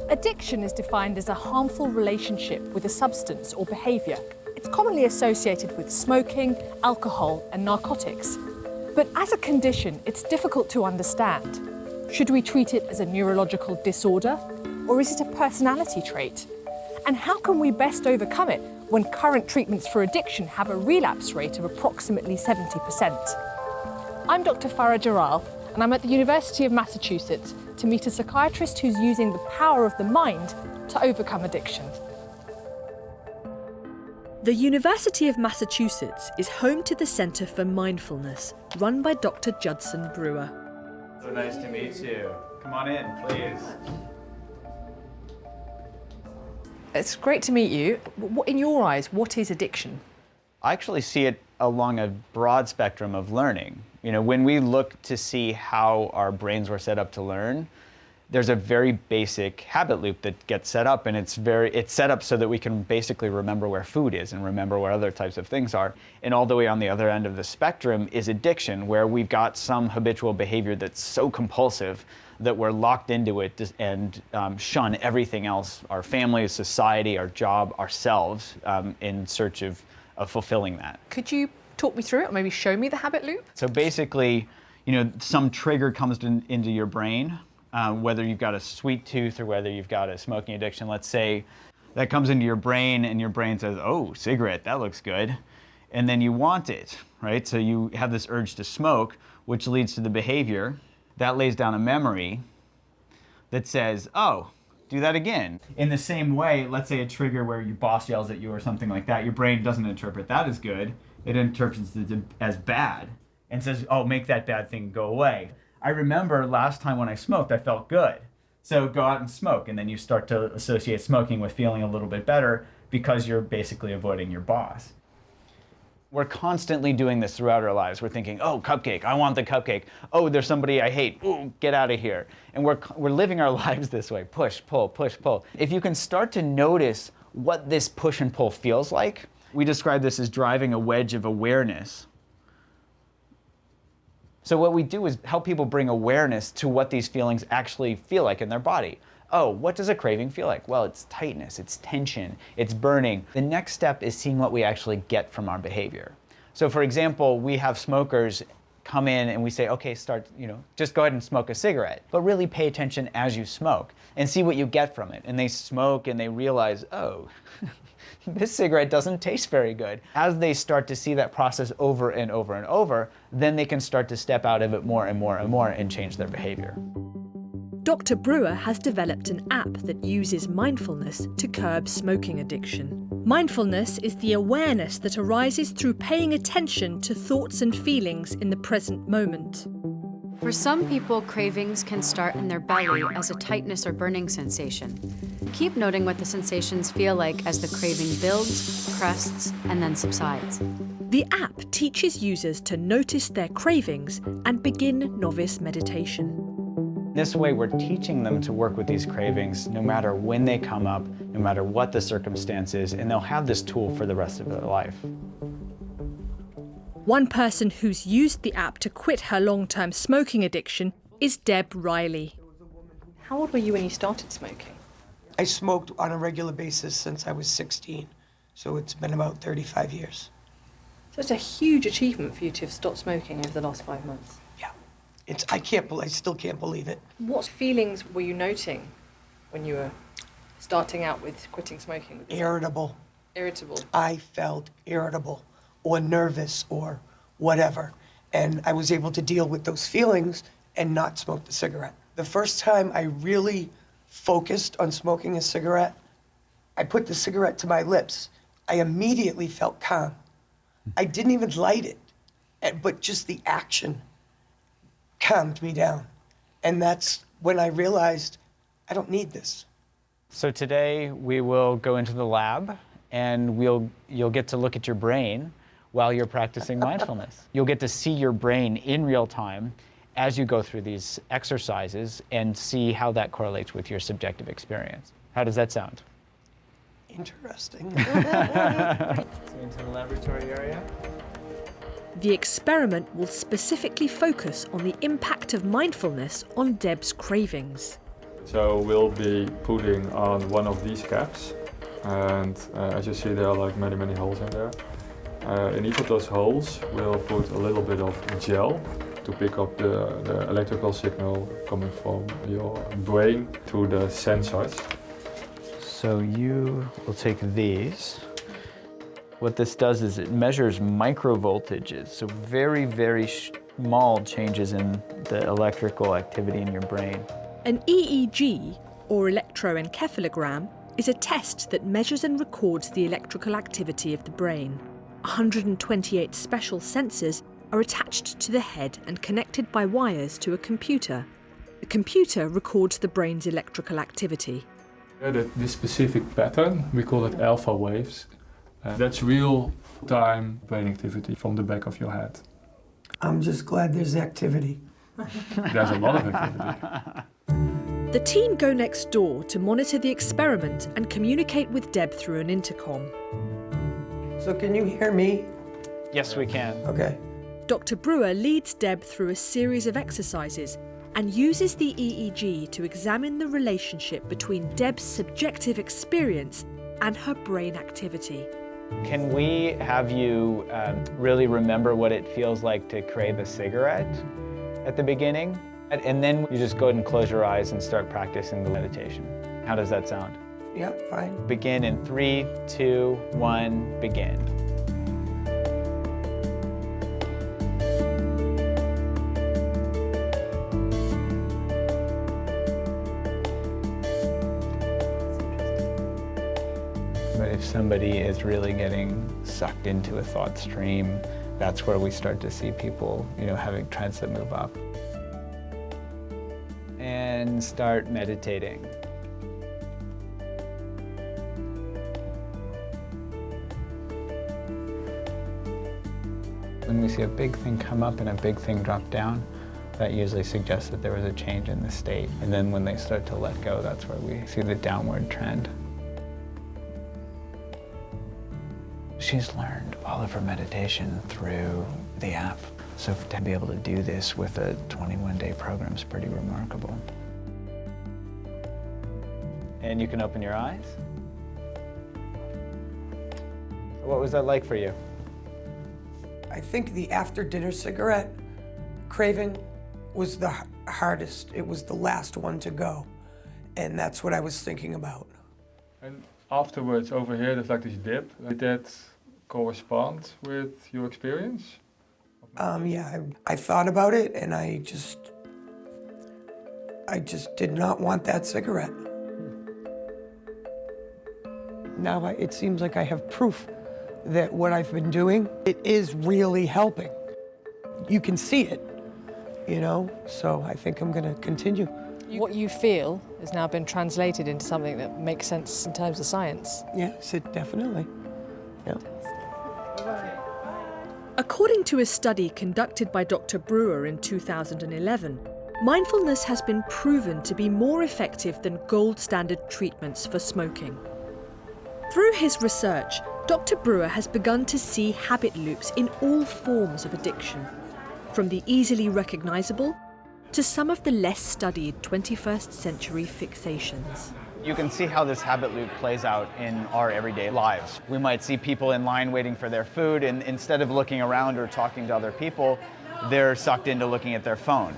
Addiction is defined as a harmful relationship with a substance or behaviour. It's commonly associated with smoking, alcohol and narcotics. But as a condition, it's difficult to understand. Should we treat it as a neurological disorder, or is it a personality trait? And how can we best overcome it when current treatments for addiction have a relapse rate of approximately 70%? I'm Dr. Farrah Jarral, and I'm at the University of Massachusetts to meet a psychiatrist who's using the power of the mind to overcome addiction. The University of Massachusetts is home to the Centre for Mindfulness, run by Dr. Judson Brewer. So nice to meet you. Come on in, please. It's great to meet you. In your eyes, what is addiction? I actually see it along a broad spectrum of learning. You know, when we look to see how our brains were set up to learn, there's a very basic habit loop that gets set up, and it's set up so that we can basically remember where food is and remember where other types of things are. And all the way on the other end of the spectrum is addiction, where we've got some habitual behavior that's so compulsive that we're locked into it and shun everything else, our family, society, our job, ourselves, in search of fulfilling that. Could you talk me through it, or maybe show me the habit loop? So basically, you know, some trigger comes into your brain, whether you've got a sweet tooth or whether you've got a smoking addiction. Let's say that comes into your brain and your brain says, oh, cigarette, that looks good. And then you want it, right? So you have this urge to smoke, which leads to the behavior. That lays down a memory that says, oh, do that again. In the same way, let's say a trigger where your boss yells at you or something like that, your brain doesn't interpret that as good, it interprets it as bad and says, oh, make that bad thing go away. I remember last time when I smoked, I felt good. So go out and smoke, and then you start to associate smoking with feeling a little bit better because you're basically avoiding your boss. We're constantly doing this throughout our lives. We're thinking, oh, cupcake, I want the cupcake. Oh, there's somebody I hate. Ooh, get out of here. And we're living our lives this way, push, pull, push, pull. If you can start to notice what this push and pull feels like, we describe this as driving a wedge of awareness. So what we do is help people bring awareness to what these feelings actually feel like in their body. Oh, what does a craving feel like? Well, it's tightness, it's tension, it's burning. The next step is seeing what we actually get from our behavior. So for example, we have smokers come in and we say, okay, just go ahead and smoke a cigarette, but really pay attention as you smoke and see what you get from it. And they smoke and they realize, oh, this cigarette doesn't taste very good. As they start to see that process over and over and over, then they can start to step out of it more and more and more and change their behavior. Dr. Brewer has developed an app that uses mindfulness to curb smoking addiction. Mindfulness is the awareness that arises through paying attention to thoughts and feelings in the present moment. For some people, cravings can start in their belly as a tightness or burning sensation. Keep noting what the sensations feel like as the craving builds, crests, and then subsides. The app teaches users to notice their cravings and begin novice meditation. This way, we're teaching them to work with these cravings no matter when they come up, no matter what the circumstance is, and they'll have this tool for the rest of their life. One person who's used the app to quit her long-term smoking addiction is Deb Riley. How old were you when you started smoking? I smoked on a regular basis since I was 16, so it's been about 35 years. So it's a huge achievement for you to have stopped smoking over the last 5 months. Yeah, I still can't believe it. What feelings were you noting when you were starting out with quitting smoking? Irritable. Irritable? I felt irritable or nervous or whatever, and I was able to deal with those feelings and not smoke the cigarette. The first time I really focused on smoking a cigarette, I put the cigarette to my lips. I immediately felt calm. I didn't even light it, but just the action calmed me down. And that's when I realized I don't need this. So today we will go into the lab and you'll get to look at your brain while you're practicing mindfulness. You'll get to see your brain in real time as you go through these exercises and see how that correlates with your subjective experience. How does that sound? Interesting. So into the laboratory area. The experiment will specifically focus on the impact of mindfulness on Deb's cravings. So we'll be putting on one of these caps, and as you see, there are like many holes in there. In each of those holes, we'll put a little bit of gel to pick up the electrical signal coming from your brain through the sensors. So you will take these. What this does is it measures microvoltages, so very small changes in the electrical activity in your brain. An EEG, or electroencephalogram, is a test that measures and records the electrical activity of the brain. 128 special sensors are attached to the head and connected by wires to a computer. The computer records the brain's electrical activity. This specific pattern, we call it alpha waves. That's real-time brain activity from the back of your head. I'm just glad there's activity. There's a lot of activity. The team go next door to monitor the experiment and communicate with Deb through an intercom. So can you hear me? Yes, we can. Okay. Dr. Brewer leads Deb through a series of exercises and uses the EEG to examine the relationship between Deb's subjective experience and her brain activity. Can we have you really remember what it feels like to crave a cigarette at the beginning? And then you just go ahead and close your eyes and start practicing the meditation. How does that sound? Yeah, fine. Begin in 3, 2, 1, begin. But if somebody is really getting sucked into a thought stream, that's where we start to see people, having trends that move up. And start meditating. When we see a big thing come up and a big thing drop down, that usually suggests that there was a change in the state. And then when they start to let go, that's where we see the downward trend. She's learned all of her meditation through the app. So to be able to do this with a 21-day program is pretty remarkable. And you can open your eyes. What was that like for you? I think the after-dinner cigarette craving was the hardest. It was the last one to go. And that's what I was thinking about. And afterwards, over here, there's like this dip. Did that correspond with your experience? Yeah, I thought about it, and I just did not want that cigarette. Now it seems like I have proof that what I've been doing, it is really helping. You can see it, so I think I'm gonna continue. What you feel has now been translated into something that makes sense in terms of science. Yes, it definitely, yeah. According to a study conducted by Dr. Brewer in 2011, mindfulness has been proven to be more effective than gold standard treatments for smoking. Through his research, Dr. Brewer has begun to see habit loops in all forms of addiction, from the easily recognizable to some of the less studied 21st century fixations. You can see how this habit loop plays out in our everyday lives. We might see people in line waiting for their food, and instead of looking around or talking to other people, they're sucked into looking at their phone.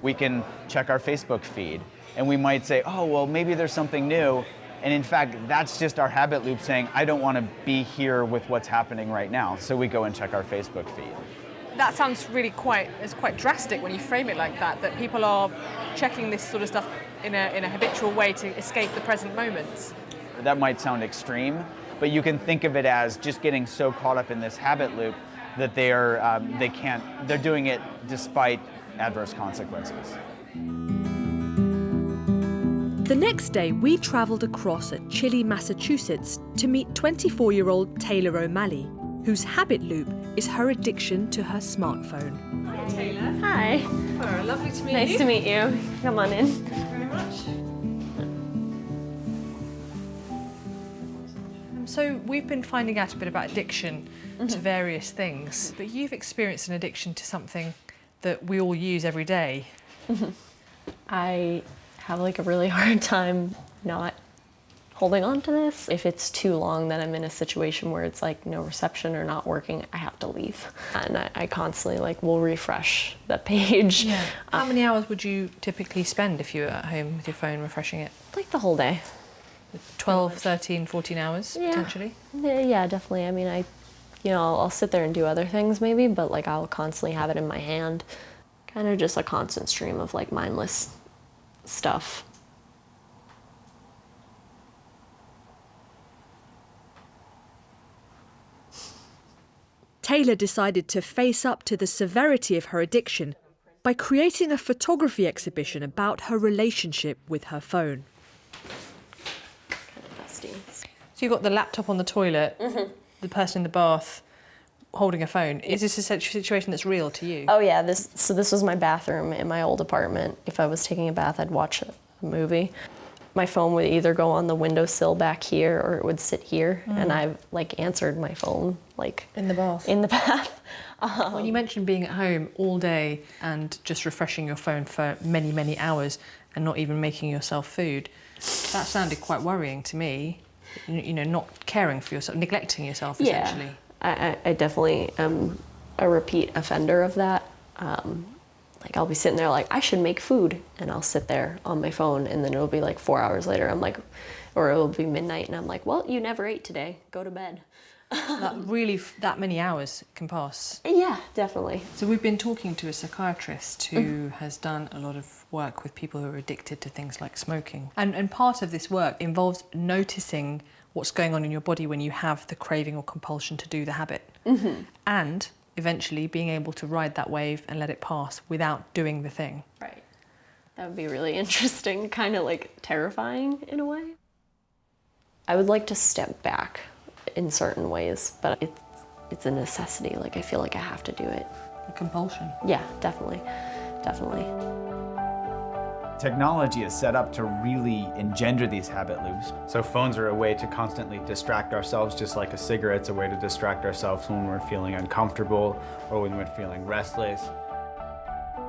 We can check our Facebook feed, and we might say, oh, well, maybe there's something new. And in fact, that's just our habit loop saying, I don't want to be here with what's happening right now. So we go and check our Facebook feed. That sounds really quite drastic when you frame it like that people are checking this sort of stuff in a habitual way to escape the present moments. That might sound extreme, but you can think of it as just getting so caught up in this habit loop that they're doing it despite adverse consequences. The next day, we travelled across at Chile, Massachusetts to meet 24-year-old Taylor O'Malley, whose habit loop is her addiction to her smartphone. Hi, Taylor. Hi. Farrah, lovely to meet you. Nice to meet you. Come on in. Thank you very much. I'm So we've been finding out a bit about addiction to various things, but you've experienced an addiction to something that we all use every day. I have like a really hard time not holding on to this. If it's too long that I'm in a situation where it's like no reception or not working, I have to leave. And I constantly like will refresh the page. Yeah. How many hours would you typically spend if you were at home with your phone refreshing it? Like the whole day. 12, 13, 14 hours potentially? Yeah, definitely. I mean, I'll sit there and do other things maybe, but like I'll constantly have it in my hand. Kind of just a constant stream of like mindless stuff. Taylor decided to face up to the severity of her addiction by creating a photography exhibition about her relationship with her phone. Kind of dusty. So you've got the laptop on the toilet, the person in the bath holding a phone. Is this a situation that's real to you? Oh yeah, this was my bathroom in my old apartment. If I was taking a bath, I'd watch a movie. My phone would either go on the windowsill back here or it would sit here, and I've like answered my phone like In the bath? in the bath. When you mentioned being at home all day and just refreshing your phone for many, many hours and not even making yourself food, that sounded quite worrying to me. You know, not caring for yourself, neglecting yourself essentially. Yeah, I definitely am a repeat offender of that. Like I'll be sitting there like, I should make food, and I'll sit there on my phone, and then it'll be like 4 hours later, I'm like, or it'll be midnight, and I'm like, well, you never ate today, go to bed. That many hours can pass. Yeah, definitely. So we've been talking to a psychiatrist who has done a lot of work with people who are addicted to things like smoking. And part of this work involves noticing what's going on in your body when you have the craving or compulsion to do the habit. And eventually being able to ride that wave and let it pass without doing the thing. Right. That would be really interesting, kind of like terrifying in a way. I would like to step back in certain ways, but it's a necessity. Like I feel like I have to do it. A compulsion. Yeah, definitely. Technology is set up to really engender these habit loops. So phones are a way to constantly distract ourselves, just like a cigarette's a way to distract ourselves when we're feeling uncomfortable or when we're feeling restless.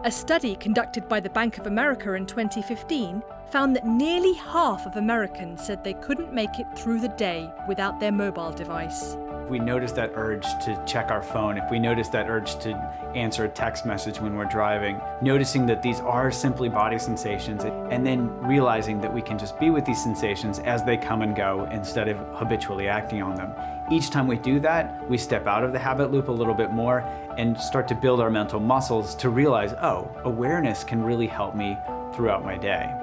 A study conducted by the Bank of America in 2015 found that nearly half of Americans said they couldn't make it through the day without their mobile device. If we notice that urge to check our phone, if we notice that urge to answer a text message when we're driving, noticing that these are simply body sensations, and then realizing that we can just be with these sensations as they come and go instead of habitually acting on them. Each time we do that, we step out of the habit loop a little bit more and start to build our mental muscles to realize, oh, awareness can really help me throughout my day.